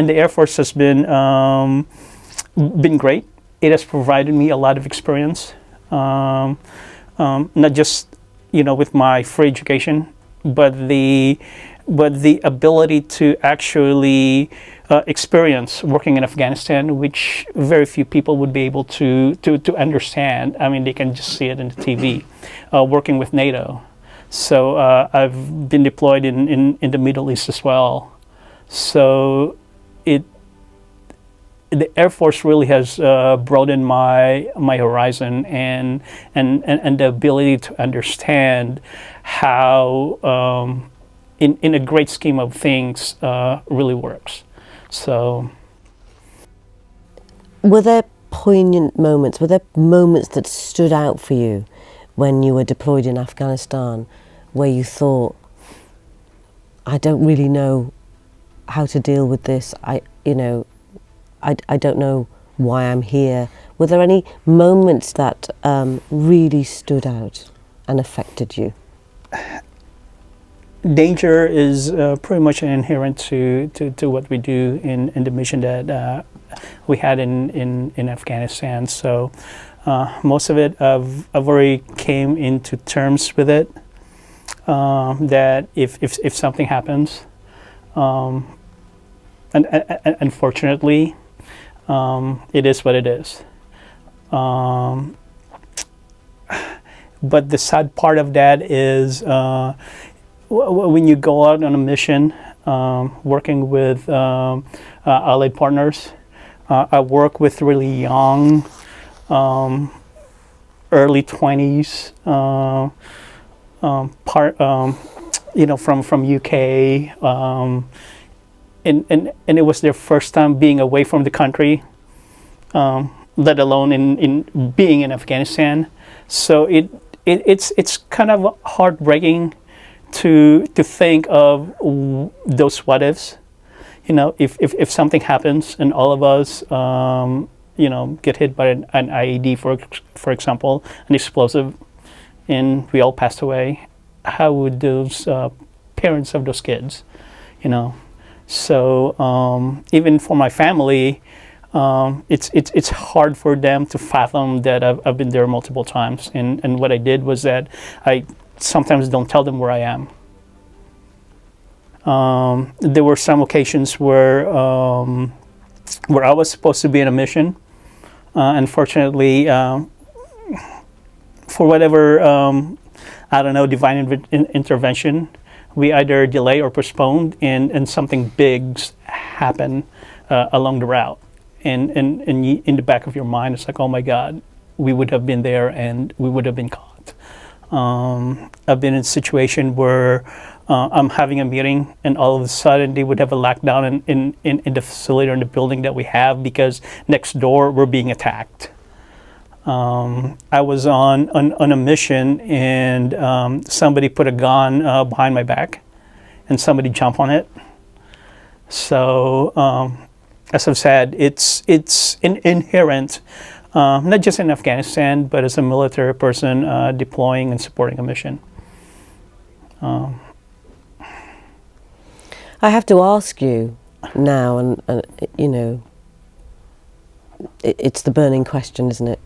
And the Air Force has been great. It has provided me a lot of experience, not just with my free education, but the ability to actually experience working in Afghanistan, which very few people would be able to understand. I mean, they can just see it in the TV. Working with NATO, so I've been deployed in the Middle East as well. So the Air Force really has broadened my horizon and the ability to understand how in a great scheme of things really works. So, were there poignant moments? Were there moments that stood out for you when you were deployed in Afghanistan, where you thought, I don't really know how to deal with this. I don't know why I'm here. Were there any moments that really stood out and affected you? Danger is pretty much inherent to what we do in the mission that we had in Afghanistan. So most of it I've already came into terms with it. That if something happens, and unfortunately, it is what it is. But the sad part of that is when you go out on a mission, working with allied partners. I work with really young, early 20s, from UK, and it was their first time being away from the country, let alone in being in Afghanistan. So it's kind of heartbreaking to think of those what ifs. If something happens and all of us get hit by an IED, for example, an explosive, and we all passed away, how would those parents of those kids, So even for my family, it's hard for them to fathom that I've been there multiple times. And what I did was that I sometimes don't tell them where I am. There were some occasions where I was supposed to be in a mission. Unfortunately, for whatever divine intervention, we either delay or postponed, and something big happened along the route. And in the back of your mind, it's like, oh my God, we would have been there and we would have been caught. I've been in a situation where I'm having a meeting and all of a sudden they would have a lockdown in the facility or in the building that we have because next door we're being attacked. I was on a mission and somebody put a gun behind my back and somebody jumped on it. So as I've said, it's inherent, not just in Afghanistan, but as a military person deploying and supporting a mission. I have to ask you now, and it's the burning question, isn't it?